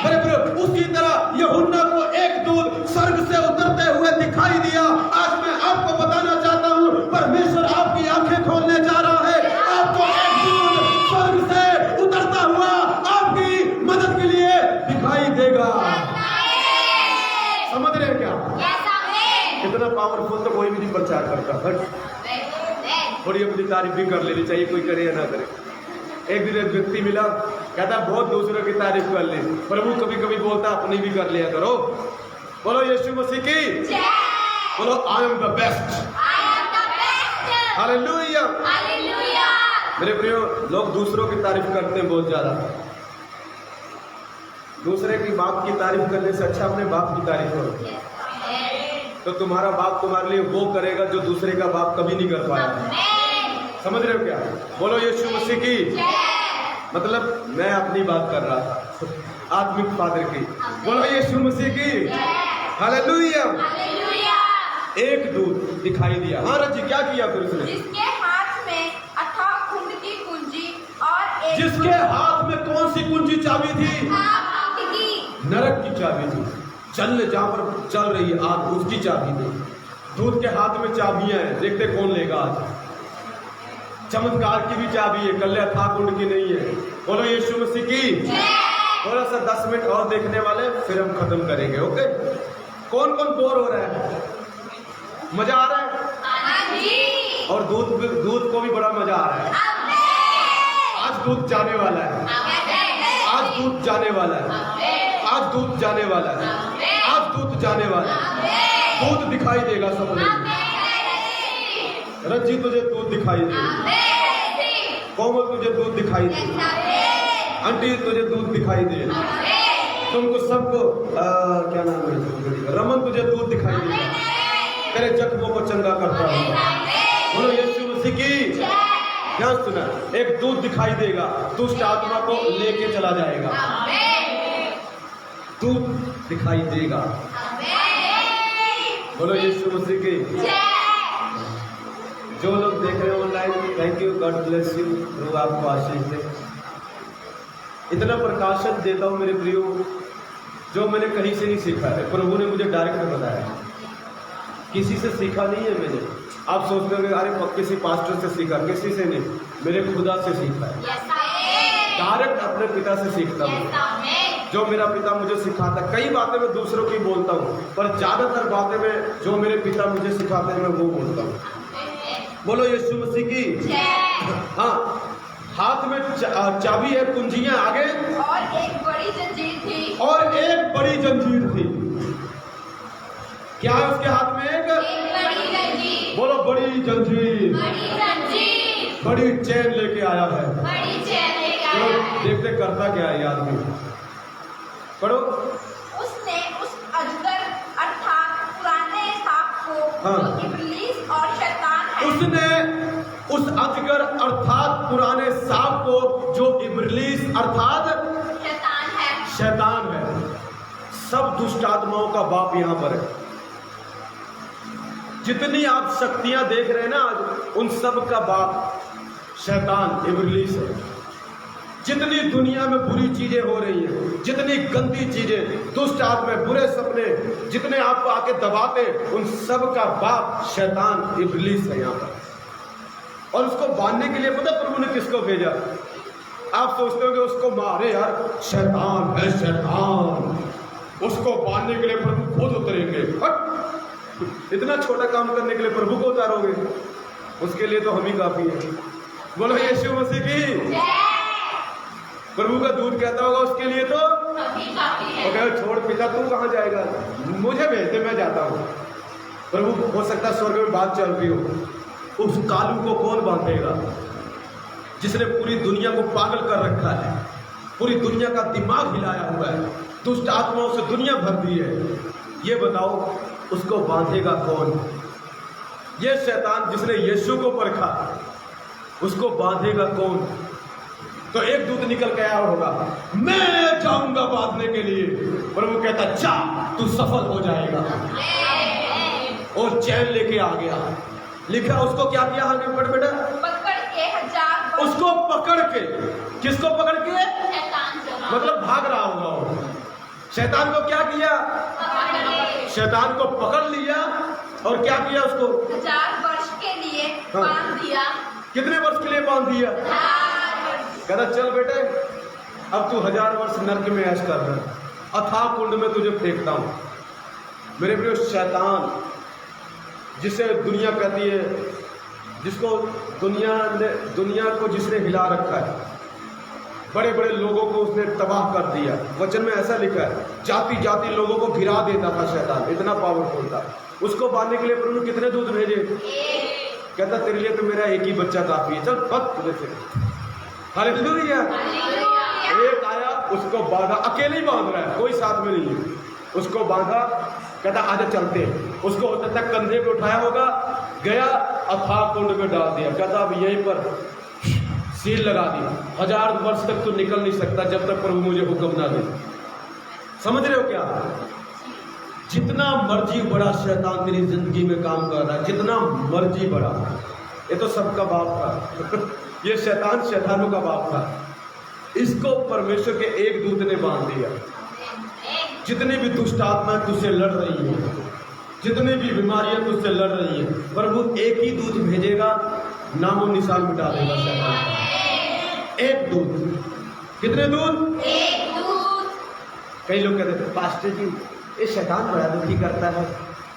मेरे प्रिय, उसी तरह यूहन्ना को एक दूत स्वर्ग से उतरते हुए दिखाई दिया। आज मैं आपको बताना चाहता हूँ परमेश्वर आपकी आंखें खोलने जा रहा है। आपको एक दूत स्वर्ग से उतरता हुआ आपकी मदद के लिए दिखाई देगा। समझ रहे हैं क्या? कितना पावरफुल, तो कोई भी नहीं प्रचार करता। बट थोड़ी अपनी तारीफ भी कर लेनी चाहिए, कोई करे या ना करे। एक दिन एक व्यक्ति मिला, कहता बहुत दूसरों की तारीफ कर ले। प्रभु कभी कभी बोलता अपनी भी कर लिया करो। बोलो यीशु मसीह की। बोलो I am the best. Hallelujah. मेरे प्रियो, लोग दूसरों की तारीफ करते हैं बहुत ज्यादा। दूसरे की बाप की तारीफ करने से अच्छा अपने बाप की तारीफ करो, तो तुम्हारा बाप तुम्हारे लिए वो करेगा जो दूसरे का बाप कभी नहीं कर पाया। समझ रहे हो क्या? बोलो यीशु मसीह की। मतलब मैं अपनी बात कर रहा था, आत्मिक फादर की। बोलो यीशु मसीह की। हालेलुया। एक दूत दिखाई दिया। हाँ रजी, क्या किया फिर उसने? जिसके हाथ में अथाह कुंड की कुंजी और एक, जिसके हाथ में कौन सी कुंजी चाबी थी? नरक की चाबी थी। चलने जहां पर चल रही है आग, उसकी चाबी थी। दूत के हाथ में चाबियां हैं, देखते कौन लेगा आज। चमत्कार की भी चाबी है, कल्याण था कुंड की नहीं है। बोलो यीशु मसीह की। थोड़ा सा 10 मिनट और देखने वाले, फिर हम खत्म करेंगे। ओके, कौन कौन बोर हो रहा है? मजा आ रहा है? और दूध को भी बड़ा मजा आ रहा है। आज दूध जाने वाला है, आज दूध जाने वाला है, आज दूध जाने वाला है, आज दूध जाने वाला है। दूध दिखाई देगा सबको। रज्जी तुझे दूध दिखाई दे, कोमल तुझे दूध दिखाई दे, आंटी तुझे दूध दिखाई दे, तुमको सबको क्या नाम है, रमन तुझे दूध दिखाई दे, तेरे जख्मों को चंगा करता है। बोलो यीशु मसीह की। ध्यान सुना, एक दूध दिखाई देगा, दुष्ट आत्मा को लेके चला जाएगा। दूध दिखाई देगा। बोलो यीशु मसीह की। जो लोग देख रहे हो online, thank you, God bless you, प्रभु आपको आशीष दे। इतना प्रकाशन देता हूं मेरे प्रियो, जो मैंने कहीं से नहीं सीखा है, प्रभु ने मुझे डायरेक्ट बताया, किसी से सीखा नहीं है मैंने। आप सोचते हो अरे किसी पास्टर से सीखा, किसी से नहीं, मेरे खुदा से सीखा है। डायरेक्ट अपने पिता से सीखता हूँ। जो मेरा पिता मुझे सिखाता, कई बातें मैं दूसरों की बोलता हूँ, पर ज्यादातर बातें में जो मेरे पिता मुझे सिखाते हैं मैं वो बोलता हूँ। बोलो यीशु मसीह की। हाँ, हाथ में चाबी है, कुंजियां, आगे और एक बड़ी जंजीर थी, और एक बड़ी जंजीर थी। क्या है उसके हाथ में? एक बड़ी जंजीर। बोलो बड़ी जंजीर, बड़ी जंजीर, बड़ी चैन लेके आया है। बड़ी चैन लेके चलो आया है। देखते करता क्या है आदमी। पढ़ो। उसने उस अजगर अर्थात पुराने सांप को, हाँ। जो इब्लीस और शैतान है, उसने उस अजगर अर्थात पुराने सांप को, जो इब्लीस अर्थात शैतान है, सब दुष्ट आत्माओं का बाप यहां पर है। जितनी आप शक्तियां देख रहे हैं ना आज, उन सब का बाप शैतान इब्लीस है। जितनी दुनिया में बुरी चीजें हो रही हैं, जितनी गंदी चीजें, दुष्ट आत्मा, बुरे सपने, जितने आपको आके दबाते, उन सब का बाप शैतान इब्लीस है यहाँ पर। और उसको बांधने के लिए पता प्रभु ने किसको भेजा? आप सोचते हो कि उसको मारे यार, शैतान है शैतान, उसको बांधने के लिए प्रभु खुद उतरेंगे। हट! इतना छोटा काम करने के लिए प्रभु को उतारोगे? उसके लिए तो हम ही काफी है। बोलो यीशु मसीह की। प्रभु का दूध कहता होगा उसके लिए तो छोड़ पिता, तू कहाँ जाएगा, मुझे भेज दे, मैं जाता हूँ। प्रभु हो सकता है स्वर्ग में बात चल रही हो, उस कालू को कौन बांधेगा जिसने पूरी दुनिया को पागल कर रखा है, पूरी दुनिया का दिमाग हिलाया हुआ है, दुष्ट आत्माओं से दुनिया भर दी है। ये बताओ उसको बांधेगा कौन? ये शैतान जिसने यीशु को परखा, उसको बांधेगा कौन? तो एक दूत निकल के आया होगा, मैं जाऊंगा बांधने के लिए। प्रभु कहता जा, तू सफल हो जाएगा। और चैन लेके आ गया। लिखा उसको क्या किया? आगे पढ़ बेटा। पकड़ के 1000 वर्ष, उसको पकड़ के, किसको पकड़ के? शैतान से, मतलब भाग रहा होगा वो। शैतान को क्या किया? शैतान को पकड़ लिया और क्या किया? उसको 1000 वर्ष के लिए बांध दिया। कितने वर्ष के लिए बांध दिया? 1000 वर्ष। कहता चल बेटे, अब तू 1000 वर्ष नरक में ऐश कर रहा है, अथाह कुंड में तुझे फेंकता हूं। मेरे प्रिय, शैतान जिसे दुनिया कहती है, जिसको दुनिया को जिसने हिला रखा है, बड़े बड़े लोगों को उसने तबाह कर दिया। वचन में ऐसा लिखा है, जाति जाति लोगों को घिरा देता था शैतान, इतना पावरफुल था। उसको बांधने के लिए प्रभु ने कितने दूत भेजे? कहता तेरे लिए तो मेरा एक ही बच्चा काफी है, चल भक्त तुझे से। हालेलुया। एक आया, उसको बांधा, अकेले ही बांध रहा है, कोई साथ में नहीं है। उसको बांधा, कहता आजा चलते हैं। उसको होता तक कंधे पे उठाया होगा, गया अथाह कुंड में डाल दिया। कहता अब यहीं पर सील लगा दी, 1000 वर्ष तक तू निकल नहीं सकता जब तक प्रभु मुझे हुक्म ना दे। समझ रहे हो क्या? जितना मर्जी बड़ा शैतान तेरी जिंदगी में काम कर रहा है, जितना मर्जी बड़ा, ये तो सबका बाप था। ये शैतान शैतानों का बाप था। इसको परमेश्वर के एक दूत ने बांध दिया। जितनी भी दुष्ट आत्मा तुझसे लड़ रही है, जितनी भी बीमारियां तुझसे लड़ रही है, प्रभु एक ही दूत भेजेगा, नामो निशान मिटा देगा शैतान। एक दूत। कितने दूत? एक दूत। कई लोग कहते थे पास्टर जी ये शैतान बड़ा दुखी करता है।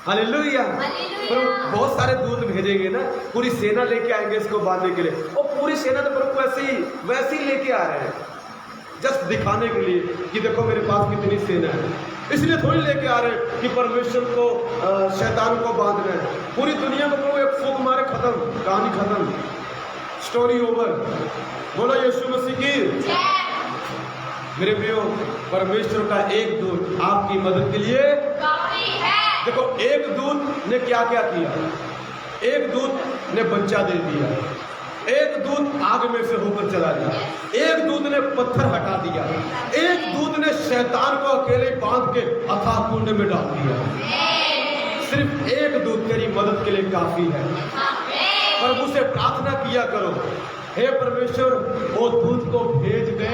हालेलुया। प्रभु बहुत सारे दूत भेजेंगे ना, पूरी सेना लेके आएंगे इसको बांधने के लिए। और पूरी सेना तो प्रभु वैसे ही लेके आ रहे हैं, जस्ट दिखाने के लिए कि देखो मेरे पास कितनी सेना है। इसलिए थोड़ी लेके आ रहे कि परमेश्वर को शैतान को बांध रहे हैं। पूरी दुनिया को प्रभु एक फूंक मारे, खत्म, कहानी खत्म, स्टोरी ओवर। बोलो यीशु मसीह की। मेरे प्रियो, परमेश्वर का एक दूत आपकी मदद के लिए काफी है। देखो, एक दूत ने क्या क्या किया। एक दूत ने बच्चा दे दिया, एक दूत आग में से होकर चला गया, एक दूत ने पत्थर हटा दिया, एक दूत ने शैतान को अकेले बांध के अथाह कुंड में डाल दिया। सिर्फ एक दूत तेरी मदद के लिए काफी है। प्रभु से प्रार्थना किया करो, हे परमेश्वर वो दूत को भेज दे।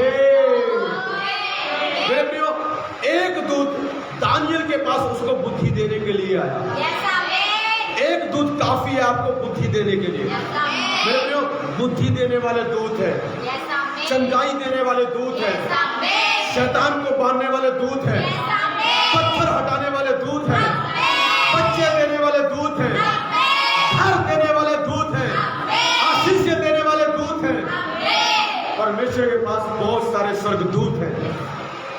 मेरे प्रियो, एक दूत दानियल के पास उसको बुद्धि देने के लिए आया। एक दूत काफी है आपको बुद्धि देने के लिए। मेरे प्रियो, बुद्धि देने वाले दूत है, चंगाई देने वाले दूत है, शैतान को बांधने वाले दूत है, पत्थर हटाने वाले दूत है, बच्चे देने वाले दूत है, घर देने वाले दूत है, आशीष देने वाले दूत है। परमेश्वर के पास बहुत सारे स्वर्गदूत हैं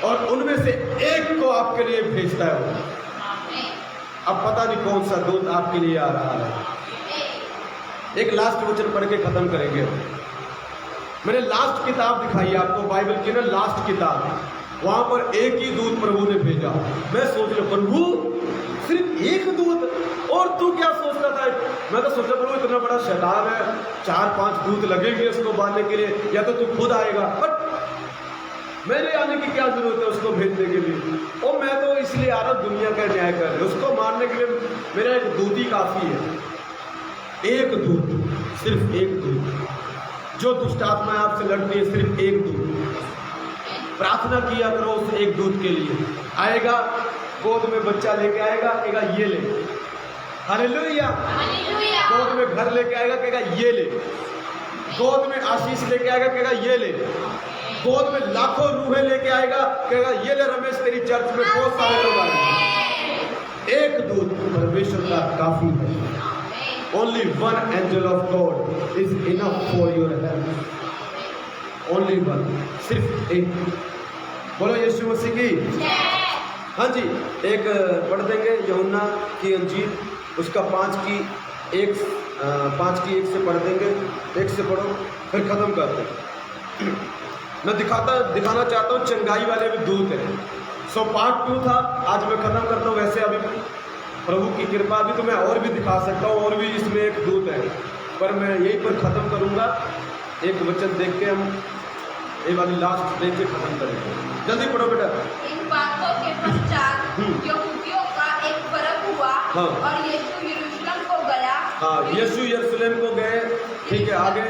और उनमें से एक को आपके लिए भेजता है वो। अब पता नहीं कौन सा दूत आपके लिए आ रहा है। एक लास्ट वचन पढ़ के खत्म करेंगे। मैंने लास्ट किताब दिखाई आपको, बाइबल की ना लास्ट किताब, वहां पर एक ही दूत प्रभु ने भेजा। मैं सोच रहा, प्रभु सिर्फ एक दूत, और तू क्या सोचता था? मैं तो सोचा प्रभु इतना बड़ा शैतान है, 4-5 दूत लगेंगे उसको बांधने के लिए, या तो तू खुद आएगा। बट मेरे आने की क्या जरूरत है उसको भेजने के लिए? और मैं तो इसलिए आ रहा दुनिया का न्याय कर रहे, उसको मारने के लिए मेरा एक दूत ही काफी है। एक दूत, सिर्फ एक दूत। जो दुष्ट आत्मा आपसे लड़ती है, सिर्फ एक दूत। प्रार्थना किया करो उस एक दूत के लिए। आएगा, गोद में बच्चा लेके आएगा, कहेगा ये ले, हालेलुया। गोद में घर लेके आएगा, कहेगा ये ले। गोद में आशीष लेके आएगा, कहेगा ये ले। गोद में लाखों रूहें लेके आएगा, कहेगा ये ले रमेश, तेरी चर्च में बहुत सारे लोग आएंगे। एक दूत परमेश्वर का काफी है। Only one angel of God is enough for your help. Only one, सिर्फ एक। बोलो यीशु मसीह की। हाँ जी, एक पढ़ देंगे यूहन्ना की अंजील, उसका 5 की 1 से पढ़ देंगे। 1 से पढ़ो, फिर खत्म करते हैं। मैं दिखाना चाहता हूँ चंगाई वाले भी दूत हैं। सो पार्ट 2 था, आज मैं खत्म करता हूँ। वैसे अभी प्रभु की कृपा, अभी तो मैं और भी दिखा सकता हूँ, और भी इसमें एक दूत है, पर मैं यहीं पर खत्म करूँगा। एक वचन देख के हम ये वाली लास्ट देख के खत्म करेंगे। जल्दी पढ़ो बेटा। इन बातों के पश्चात यहूदियों का एक पर्व हुआ। हाँ। और यीशु यरूशलेम को गया। हाँ, यीशु यरूशलेम को गए। ठीक है, आगे।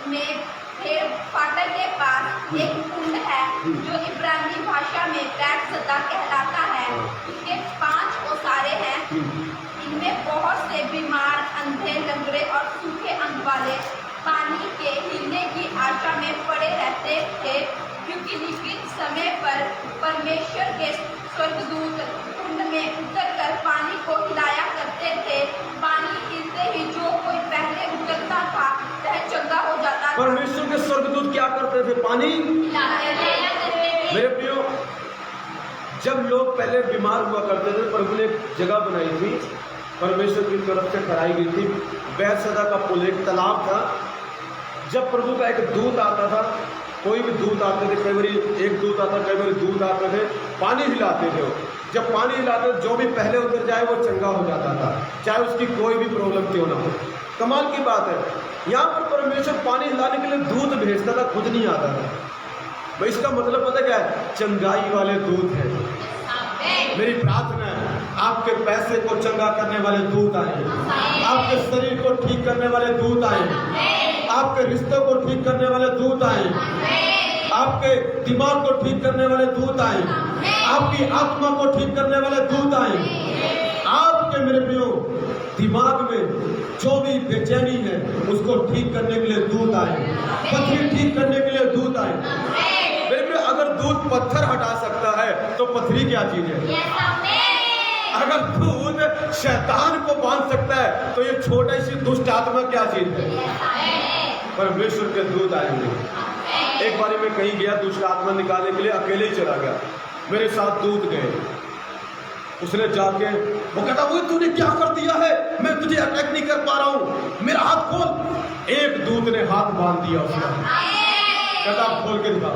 में फिर फाटक के पास एक कुंड है जो इब्रानी भाषा में बैतसदा कहलाता है। उसके 5 ओसारे हैं। इनमें बहुत से बीमार, अंधे, लंगड़े और सूखे अंग वाले पानी के हिलने की आशा में पड़े रहते थे, क्योंकि निश्चित समय पर परमेश्वर के स्वर्गदूत कुंड में उतरकर पानी को हिलाया करते थे। पानी हिलते ही जो कोई पहले उतरता था वह चंगा हो जाता था। परमेश्वर के स्वर्गदूत क्या करते थे? पानी हिलाते थे। मेरे प्रियो, जब लोग पहले बीमार हुआ करते थे, प्रभु ने एक जगह बनाई थी, परमेश्वर की तरफ से कराई गई थी। बैतसदा का पुल, एक तालाब था। जब प्रभु का एक दूत आता था, कोई भी दूत आते थे, कई बार एक दूत आता, कई बार दूत आते थे, पानी हिलाते थे। जब पानी हिलाते थे, जो भी पहले उतर जाए वो चंगा हो जाता था, चाहे उसकी कोई भी प्रॉब्लम क्यों ना हो। कमाल की बात है, यहाँ पर परमेश्वर पानी हिलाने के लिए दूत भेजता था, खुद नहीं आता था। भाई इसका मतलब पता क्या है? चंगाई वाले दूत है। मेरी प्रार्थना है आपके पैसे को चंगा करने वाले दूत आए, आपके शरीर को ठीक करने वाले दूत आए, आपके रिश्तों को ठीक करने वाले दूत आए, आपके दिमाग को ठीक करने वाले दूत आए, आपकी आत्मा को ठीक करने वाले दूत आए। आपके मेरे प्रियो दिमाग में जो भी बेचैनी है उसको ठीक करने के लिए दूत आए, पथरी ठीक करने के लिए दूत आए। मेरे प्रियो, अगर दूत पत्थर हटा सकता है तो पथरी क्या चीज है? अगर दूत शैतान को बांध सकता है तो ये छोटी सी दुष्ट आत्मा क्या चीज है? परमेश्वर के दूत आएंगे। एक बार मैं कहीं गया दुष्ट आत्मा निकालने के लिए, अकेले ही चला गया, मेरे साथ दूत गए। उसने जाके वो कहता वो तूने क्या कर दिया है, मैं तुझे अटैक नहीं कर पा रहा हूं, मेरा हाथ खोल। एक दूत ने हाथ बांध दिया उसका, कहता खोल के दिखा।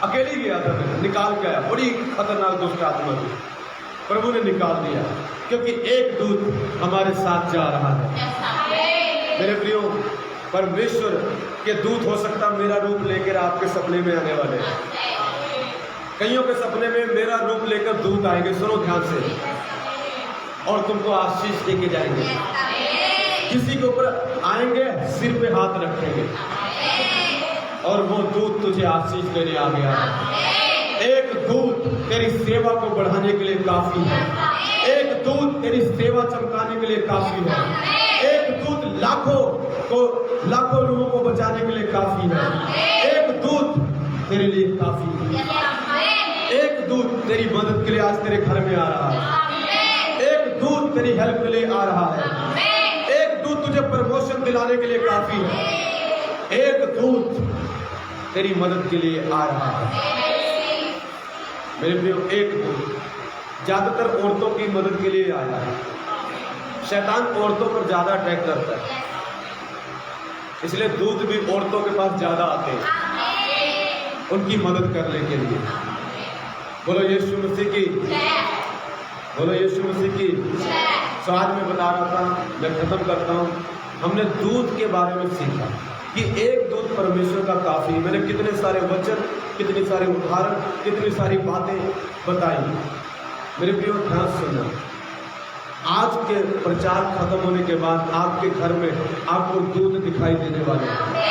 अकेली गया था, निकाल के आया, बड़ी खतरनाक दुष्ट आत्मा थी, प्रभु ने निकाल दिया, क्योंकि एक दूत हमारे साथ जा रहा है। मेरे प्रियो, परमेश्वर के दूत हो सकता मेरा रूप लेकर आपके सपने में आने वाले। कईयों के सपने में मेरा रूप लेकर दूत आएंगे, सुनो ध्यान से, और तुमको आशीष देके जाएंगे। किसी के ऊपर आएंगे, सिर पे हाथ रखेंगे, और वो दूत तुझे आशीष देने आ गया। एक दूत तेरी सेवा को बढ़ाने के लिए काफी है। एक दूत तेरी सेवा चमकाने के लिए काफी है। एक दूत लाखों लोगों को बचाने के लिए काफी है। एक दूत तेरे लिए काफी है। एक दूत तेरी मदद के लिए आज तेरे घर में आ रहा है। एक दूत तेरी हेल्प के लिए आ रहा है। एक दूत तुझे प्रमोशन दिलाने के लिए काफी है। एक दूत तेरी मदद के लिए आ रहा है। मेरे प्रियो, एक दूत ज्यादातर औरतों की मदद के लिए आया है। शैतान औरतों पर ज्यादा अटैक करता है, इसलिए दूत भी औरतों के पास ज्यादा आते हैं उनकी मदद करने के लिए। बोलो यीशु मसीह की, बोलो यीशु मसीह की। तो आज मैं बता रहा था, मैं खत्म करता हूँ। हमने दूत के बारे में सीखा कि एक दूत परमेश्वर का काफी। मैंने कितने सारे वचन, कितने सारे उदाहरण, कितनी सारी बातें बताई। मेरे प्रियो, ध्यान सुनना, आज के प्रचार खत्म होने के बाद आपके घर में आपको दूत दिखाई देने वाले हैं।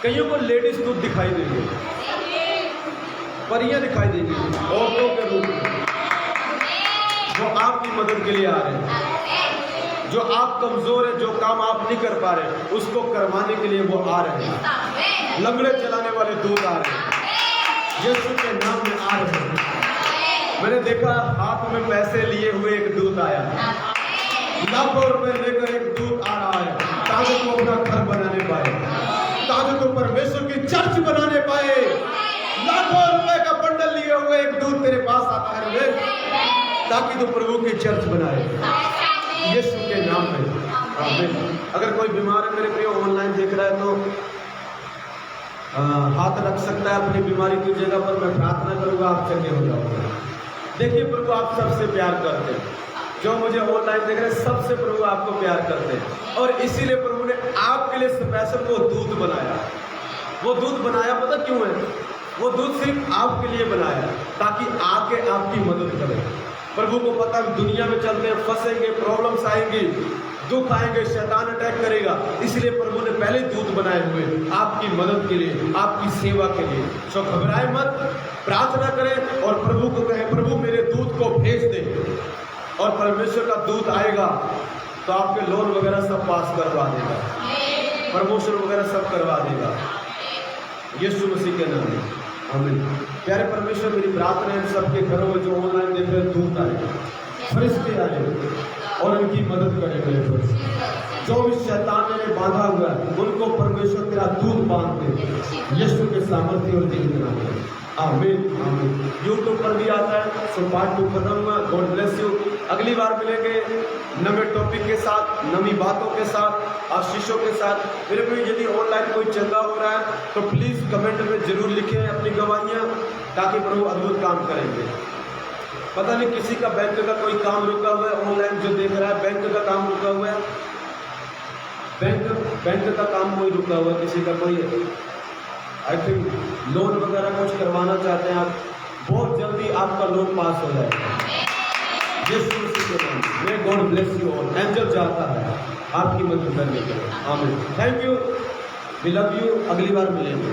कईयों को लेडीज दूत दिखाई देंगे, परियां दिखाई देंगी औरतों के रूप में, जो आपकी मदद के लिए आ रहे हैं। जो आप कमजोर है, जो काम आप नहीं कर पा रहे, उसको करवाने के लिए वो आ रहे हैं। लंगड़े चलाने वाले दूत आ रहे हैं, यीशु के नाम में आ रहे हैं। मैंने देखा हाथ में पैसे लिए हुए एक दूत आया, लाखों रुपए लेकर एक दूत आ रहा है, ताकि तू अपना घर बनाने पाए, ताकि तू परमेश्वर की चर्च बनाने पाए। लाखों रुपए का बंडल लिए हुए एक दूत तेरे पास आता है, ताकि तू प्रभु की चर्च बनाए, यीशु के नाम में। आमीन। अगर कोई बीमार है मेरे प्रियो, ऑनलाइन देख रहा है, तो हाथ रख सकता है अपनी बीमारी की जगह पर। मैं प्रार्थना करूंगा, आप चंगे हो जाओगे। देखिए, प्रभु आप सबसे प्यार करते हैं। जो मुझे ऑनलाइन देख रहे हैं, सबसे प्रभु आपको प्यार करते हैं, और इसीलिए प्रभु ने आपके लिए स्पेशल वो दूत बनाया। वो दूत बनाया पता क्यों है? वो दूत सिर्फ आपके लिए बनाया, ताकि आके आपकी मदद करे। प्रभु को पता है दुनिया में चलते हैं, फंसेंगे, प्रॉब्लम्स आएंगी, दुख आएंगे, शैतान अटैक करेगा, इसलिए प्रभु ने पहले दूत बनाए हुए आपकी मदद के लिए, आपकी सेवा के लिए। सो घबराए मत, प्रार्थना करें और प्रभु को कहें, प्रभु मेरे दूत को भेज दे। और परमेश्वर का दूत आएगा तो आपके लोन वगैरह सब पास करवा देगा, प्रमोशन वगैरह सब करवा देगा, यीशु मसीह के नाम में। आमीन। प्यारे परमेश्वर, मेरी प्रार्थना है सबके घरों में जो ऑनलाइन देख रहे हैं, दूत आए, फरिश्ते आए और उनकी मदद करें। मेरे फरिश्ते जो भी शैतान ने बांधा हुआ है, उनको परमेश्वर तेरा दूत बांध दे, यीशु के सामर्थ्य और जीवन के नाम में। आमीन, आमीन। यूट्यूब पर भी आता है, सो पार्ट 2 खत्म हुआ। God bless you. अगली बार मिलेंगे नए टॉपिक के साथ, नई बातों के साथ, आशीषों के साथ। मेरे को यदि ऑनलाइन कोई चंगा हो रहा है तो प्लीज कमेंट में जरूर लिखें अपनी गवाहियां, ताकि प्रभु अद्भुत काम करेंगे। पता नहीं किसी का बैंक का कोई काम रुका हुआ है, ऑनलाइन जो देख रहा है बैंक का काम रुका हुआ है, बैंक का काम कोई रुका हुआ है, किसी का कोई आई थिंक लोन वगैरह कुछ करवाना चाहते हैं आप, बहुत जल्दी आपका लोन पास हो जाएगा, यीशु मसीह के नाम में। May God bless you all. Angel जाता है आपकी मदद करने के लिए। आमीन। Thank you, we love you. अगली बार मिलेंगे।